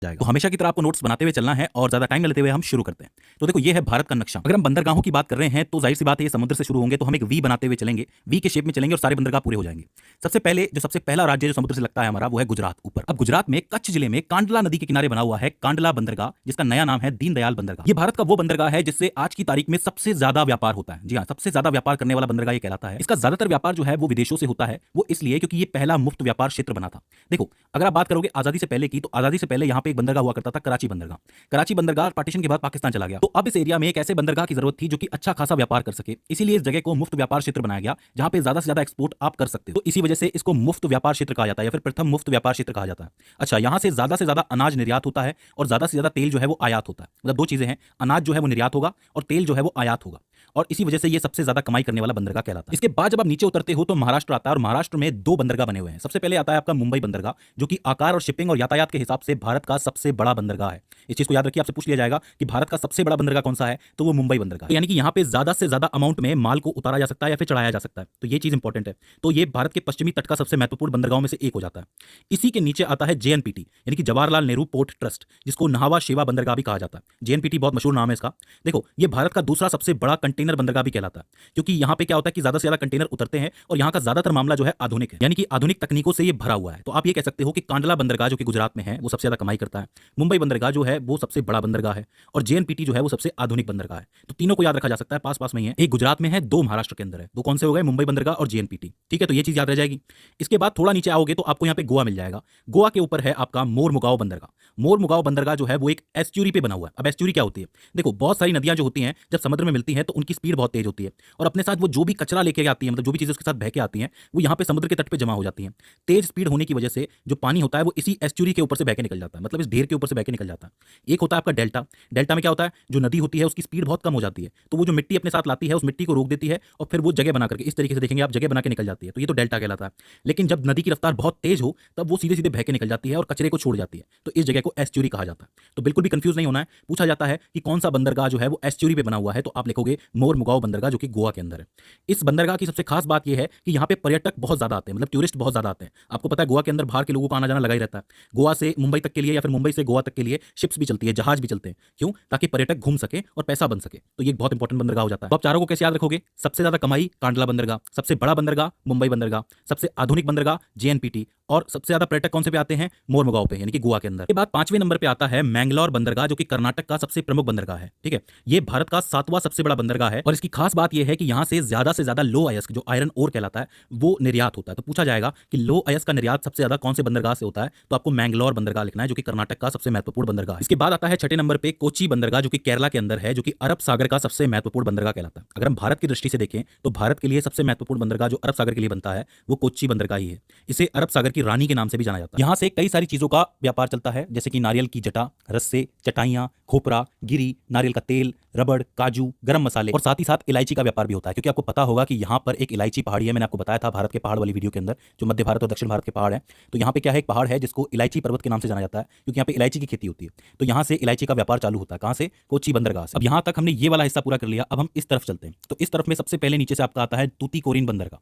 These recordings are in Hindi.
जाएगा। तो हमेशा की तरह आपको नोट्स बनाते हुए चलना है और ज्यादा टाइम न लेते हुए हम शुरू करते हैं। तो देखो ये है भारत का नक्शा। अगर हम बंदरगाहों की बात कर रहे हैं तो जाहिर सी बात है ये समुद्र से शुरू होंगे, तो हम एक वी बनाते हुए चलेंगे, वी के शेप में चलेंगे और सारे बंदरगाह पूरे हो जाएंगे। सबसे पहला राज्य जो समुद्र से लगता है हमारा वो है गुजरात ऊपर। अब गुजरात में कच्छ जिले में कांडला नदी के किनारे बना हुआ है कांडला बंदरगाह, जिसका नया नाम है दीनदयाल बंदरगाह। ये भारत का वो बंदरगाह है जिससे आज की तारीख में सबसे ज्यादा व्यापार होता है। जी हाँ, सबसे ज्यादा व्यापार करने वाला बंदरगाह ये कहलाता है। इसका ज्यादातर व्यापार जो है वो विदेशों से होता है, वो इसलिए क्योंकि ये पहला मुफ्त व्यापार क्षेत्र बना था। देखो अगर आप बात करोगे आजादी से पहले की, तो आजादी से पहले यहाँ पे एक बंदरगाह हुआ करता था, कराची बंदरगाह। कराची बंदरगाह पार्टीशन के बाद पाकिस्तान चला गया, तो अब इस एरिया में एक ऐसे बंदरगाह की जरूरत थी जो कि अच्छा खासा व्यापार कर सके, इसीलिए इस जगह को मुफ्त व्यापार क्षेत्र बनाया गया, जहां पे ज्यादा से ज्यादा एक्सपोर्ट आप कर सकते हो। तो इसी वजह से इसको मुफ्त व्यापार क्षेत्र कहा जाता है या फिर प्रथम मुफ्त व्यापार क्षेत्र कहा जाता है। अच्छा, यहां से ज्यादा अनाज निर्यात होता है और ज्यादा से ज्यादा तेल जो है वो आयात होता है। मतलब दो चीजें हैं, अनाज जो है वो निर्यात होगा और तेल जो है वो आयात होगा, और इसी वजह से ये सबसे ज्यादा कमाई करने वाला बंदरगाह कहलाता है। इसके बाद जब आप नीचे उतरते हो तो महाराष्ट्र आता है, और महाराष्ट्र में दो बंदरगाह बने हुए हैं। सबसे पहले आता है आपका मुंबई बंदरगाह, जो कि आकार और शिपिंग और यातायात के हिसाब से भारत का सबसे बड़ा बंदरगाह है। इस चीज को याद रखिए, आपसे पूछ लिया जाएगा कि भारत का सबसे बड़ा बंदरगाह कौन सा है, तो वो मुंबई बंदरगाह। यानी कि यहाँ पे ज्यादा से ज्यादा अमाउंट में माल को उतारा जा सकता है या फिर चढ़ाया जा सकता है, तो ये चीज इंपॉर्टेंट है। तो ये भारत के पश्चिमी तट का सबसे महत्वपूर्ण बंदरगाहों में से एक हो जाता है। इसी के नीचे आता है जेएनपीटी, यानी कि जवाहरलाल नेहरू पोर्ट ट्रस्ट, जिसको नहावा शेवा बंदरगाह भी कहा जाता है। जेएनपीटी बहुत मशहूर नाम है इसका। देखो ये भारत का दूसरा सबसे बड़ा कंटेनर बंदरगाह भी कहलाता है, क्योंकि यहाँ पे क्या होता है कि ज्यादा से ज्यादा कंटेनर उतरते हैं और यहाँ का ज्यादातर मामला जो है आधुनिक है, यानी कि आधुनिक तकनीकों से ये भरा हुआ है। तो आप ये कह सकते हो कि कांडला बंदरगाह जो कि गुजरात में है वो सबसे ज्यादा कमाई करता है, मुंबई बंदरगाह जो है वो सबसे बड़ा बंदरगाह है, और जेएनपीटी जो है वो सबसे आधुनिक बंदरगाह है। तो तीनों को याद रखा जा सकता है, पास पास में ही है, एक गुजरात में है, दो महाराष्ट्र के अंदर है। दो कौन से हो गए, मुंबई बंदरगाह और जेएनपीटी। ठीक है, तो ये चीज याद रह जाएगी। इसके बाद थोड़ा नीचे आओगे तो आपको यहाँ पे गोवा मिल जाएगा। गोवा के ऊपर है आपका मोरमुगाओ बंदरगाह। मोरमुगाओ बंदरगाह जो है वो एक एस्ट्यूरी पे बना हुआ है। अब एस्ट्यूरी क्या होती है, देखो बहुत सारी नदियां जो होती हैं जब समुद्र में मिलती हैं तो उनकी स्पीड बहुत तेज होती है, और अपने साथ वो जो भी कचरा लेके आती है, मतलब जो भी चीजें उसके साथ बह के आती हैं, वो यहाँ पे समुद्र के तट पे जमा हो जाती हैं। तेज स्पीड होने की वजह से जो पानी होता है वो इसी एस्ट्यूरी के ऊपर से बह के निकल जाता है, मतलब इस ढेर के ऊपर से बह के निकल जाता है। एक होता है आपका डेल्टा। डेल्टा में क्या होता है, जो नदी होती है उसकी स्पीड बहुत कम हो जाती है, तो वो जो मिट्टी अपने साथ लाती है उस मिट्टी को रोक देती है और फिर वो जगह बना करके, इस तरीके से देखेंगे आप, जगह बना के निकल जाती है, तो ये तो डेल्टा कहलाता है। लेकिन जब नदी की रफ्तार बहुत तेज हो तब वो सीधे सीधे बह के निकल जाती है और कचरे को छोड़ जाती है, तो इस जगह को एस्ट्यूरी कहा जाता है। तो बिल्कुल भी कंफ्यूज नहीं होना है। पूछा जाता है कि कौन सा बंदरगाह जो है वो एस्ट्यूरी पे बना हुआ है, तो आप लिखोगे मोरमुगाओ बंदरगाह, जो कि गोवा के अंदर है। इस बंदरगाह की सबसे खास बात यह है कि यहाँ पे पर्यटक बहुत ज्यादा आते हैं, मतलब टूरिस्ट बहुत ज्यादा आते हैं। आपको पता है गोवा के अंदर बाहर के लोगों का आना जाना लगा ही रहता है। गोवा से मुंबई तक के लिए या फिर मुंबई से गोवा तक के लिए शिप्स भी चलती है, जहाज भी चलते हैं। क्यों? ताकि पर्यटक घूम सके और पैसा बन सके, तो ये एक बहुत इंपॉर्टेंट बंदरगाह हो जाता है। तो आप चारों को कैसे याद रखोगे, सबसे ज्यादा कमाई कांडला बंदरगाह, सबसे बड़ा बंदरगाह मुंबई बंदरगाह, सबसे आधुनिक बंदरगाह जेएनपीटी, और सबसे ज्यादा पर्यटक कौन से पे आते हैं, मोरमुगाओ पे, यानी कि गोवा के अंदर। के बाद 5वें नंबर पे आता है मैंगलोर बंदरगाह, जो कि कर्नाटक का सबसे प्रमुख बंदरगाह है। ठीक है, ये भारत का 7वां सबसे बड़ा बंदरगाह है, और इसकी खास बात यह है कि यहाँ से ज्यादा लो अयस्क जो आयरन ओर कहलाता है वो निर्यात होता है। तो पूछा जाएगा कि लो अयस्क का निर्यात सबसे ज्यादा कौन से बंदरगाह से होता है, तो आपको मैंगलोर बंदरगाह लिखना है, जो कि कर्नाटक का सबसे महत्वपूर्ण बंदरगाह है। इसके बाद आता है 6ठे नंबर पे कोची बंदरगाह, जो कि केरला के अंदर है, जो कि अरब सागर का सबसे महत्वपूर्ण बंदरगाह कहलाता है। अगर हम भारत की दृष्टि से देखें तो भारत के लिए सबसे महत्वपूर्ण बंदरगाह जो अरब सागर के लिए बनता है वो कोच्चि बंदरगाह ही है। इसे अरब सागर की रानी के नाम से भी जाना जाता है। यहाँ से कई सारी चीजों का व्यापार चलता है, जैसे कि नारियल की जटा, रस्से, चटाइयां, खोपरा, गिरी, नारियल का तेल, रबड़, काजू, गरम मसाले, और साथ ही साथ इलायची का व्यापार भी होता है। क्योंकि आपको पता होगा कि यहाँ पर एक इलायची पहाड़ी है, मैंने आपको बताया था भारत के पहाड़ वाली वीडियो के अंदर, जो मध्य भारत और दक्षिण भारत के पहाड़ हैं। तो यहाँ पे क्या है, एक पहाड़ है जिसको इलायची पर्वत के नाम से जाना जाता है, क्योंकि यहाँ पे इलायची की खेती होती है। तो यहाँ से इलायची का व्यापार चालू होता है, कहाँ से, कोच्चि बंदरगाह से। अब यहाँ तक हमने ये वाला हिस्सा पूरा कर लिया, अब हम इस तरफ चलते हैं। तो इस तरफ में सबसे पहले नीचे से आपका आता है तूतीकोरिन बंदरगाह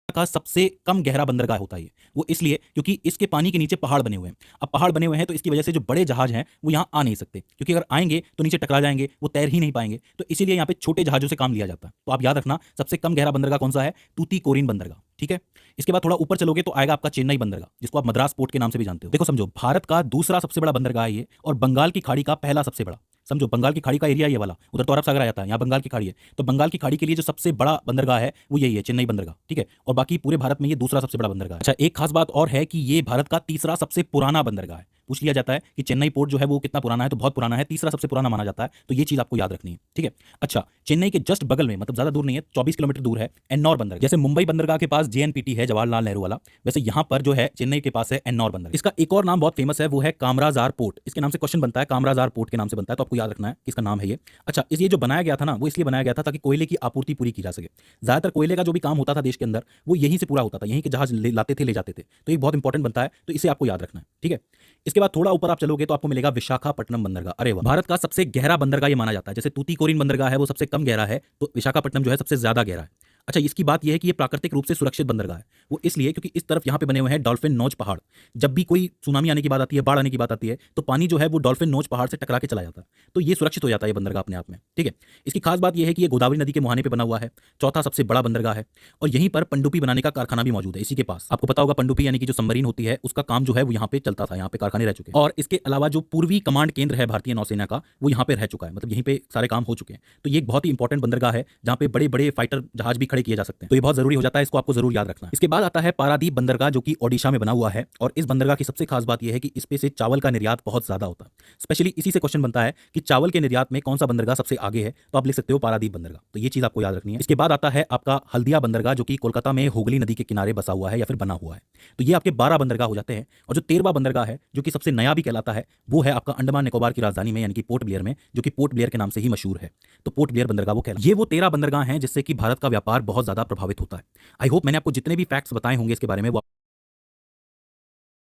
का सबसे कम गहरा बंदरगाह होता है। वो इसलिए क्योंकि इसके पानी के नीचे पहाड़ बने हुए हैं। अब पहाड़ बने हुए हैं तो इसकी वजह से जो बड़े जहाज हैं वो यहाँ आ नहीं सकते, क्योंकि अगर आएंगे तो नीचे टकरा जाएंगे, वो तैर ही नहीं पाएंगे। तो इसीलिए यहाँ पे छोटे जहाजों से काम लिया जाता है। तो आप याद रखना, सबसे कम गहरा बंदरगाह कौन सा है, तूतीकोरिन बंदरगाह। ठीक है, इसके बाद थोड़ा ऊपर चलोगे तो आएगा आपका चेन्नई बंदरगाह, जिसको आप मद्रास पोर्ट के नाम से भी जानते हो। देखो समझो, भारत का दूसरा सबसे बड़ा बंदरगाह है ये, और बंगाल की खाड़ी का पहला सबसे बड़ा। समझो, बंगाल की खाड़ी का एरिया ये वाला, उधर तो अरब सागर आ जाता है, यहाँ बंगाल की खाड़ी है। तो बंगाल की खाड़ी के लिए जो सबसे बड़ा बंदरगाह है वो यही है, चेन्नई बंदरगाह। ठीक है, और बाकी पूरे भारत में ये दूसरा सबसे बड़ा बंदरगाह है। अच्छा, एक खास बात और है कि ये भारत का तीसरा सबसे पुराना बंदरगाह है। पूछ लिया जाता है कि चेन्नई पोर्ट जो है वो कितना पुराना है, तो बहुत पुराना है, तीसरा सबसे पुराना माना जाता है। तो ये चीज आपको याद रखनी है। ठीक है, अच्छा, चेन्नई के जस्ट बगल में, मतलब ज्यादा दूर नहीं है, 24 किलोमीटर दूर है एन्नौर बंदरगाह। जैसे मुंबई बंदरगाह के पास जेएनपीटी है, जवाहरलाल नेहरू वाला, वैसे यहाँ पर जो है चेन्नई के पास है एन्नौर बंदरगाह। इसका एक और नाम बहुत फेमस है, वो है कामराजार पोर्ट। इसके नाम से क्वेश्चन बनता है, कामराजार पोर्ट के नाम से बनता है, तो आपको याद रखना है कि इसका नाम है ये। अच्छा, ये जो बनाया गया था ना, वो इसलिए बनाया गया था ताकि कोयले की आपूर्ति पूरी की जा सके। ज्यादातर कोयले का जो भी काम होता था देश के अंदर वो यहीं से पूरा होता था, यहीं के जहाज लाते थे, ले जाते थे। तो ये बहुत इंपॉर्टेंट बनता है, तो इसे आपको याद रखना है। ठीक है, इसके बाद थोड़ा ऊपर आप चलोगे तो आपको मिलेगा विशाखापट्टनम बंदरगाह। अरे वाह, भारत का सबसे गहरा बंदरगाह ये माना जाता है। जैसे तूतीकोरिन बंदरगाह है वो सबसे कम गहरा है, तो विशाखापट्टनम जो है सबसे ज्यादा गहरा है। अच्छा, इसकी बात यह है कि ये प्राकृतिक रूप से सुरक्षित बंदरगाह है। वो इसलिए क्योंकि इस तरफ यहाँ पे बने हुए हैं डॉल्फिन नोच पहाड़। जब भी कोई सुनामी आने की बात आती है, बाढ़ आने की बात आती है, तो पानी जो है वो डॉल्फिन नोच पहाड़ से टकरा के चला जाता है। तो ये सुरक्षित हो जाता है ये बंदरगाह अपने आप में, ठीक है। इसकी खास बात यह है कि ये गोदावरी नदी के मुहाने पे बना हुआ है, चौथा सबसे बड़ा बंदरगाह है, और यहीं पर पनडुब्बी बनाने का कारखाना भी मौजूद है इसी के पास। आपको पता होगा पनडुब्बी यानी कि जो सबमरीन होती है उसका काम जो है वो यहाँ पे चलता था, यहाँ पे कारखाने रह चुके हैं। और इसके अलावा जो पूर्वी कमांड केंद्र है भारतीय नौसेना का, वो यहाँ पे रह चुका है, मतलब यहीं पे सारे काम हो चुके हैं। तो ये एक बहुत ही इंपॉर्टेंट बंदरगाह है जहाँ पे बड़े बड़े फाइटर जहाज भी खड़े किए जा सकते हैं। तो ये बहुत जरूरी हो जाता है, इसको आपको जरूर याद रखना है। इसके बाद आता है पारादीप बंदरगाह, जो कि ओडिशा में बना हुआ है। और इस बंदरगाह की सबसे खास बात यह है कि इस पे से चावल का निर्यात बहुत ज्यादा होता है। स्पेशली इसी से क्वेश्चन बनता है कि चावल के निर्यात में कौन सा बंदरगाह सबसे आगे है, तो आप लिख सकते हो पारादीप बंदरगाह। तो ये चीज आपको याद रखनी है। इसके बाद आता है आपका हल्दिया बंदरगाह, जो कि कोलकाता में हुगली नदी के किनारे बसा हुआ है या फिर बना हुआ है। तो ये आपके 12 बंदरगाह हो जाते हैं। और जो 13वां बंदरगाह है, जो कि सबसे नया भी कहलाता है, वो है आपका अंडमान निकोबार की राजधानी में यानी कि पोर्ट ब्लेयर में, जो कि पोर्ट ब्लेयर के नाम से ही मशहूर है। तो पोर्ट ब्लेयर बंदरगाह वो कहलाता है। ये वो 13 बंदरगाह हैं जिससे कि भारत का व्यापार बहुत ज्यादा प्रभावित होता है। आई होप मैंने आपको जितने भी फैक्ट्स बताए होंगे इसके बारे में वो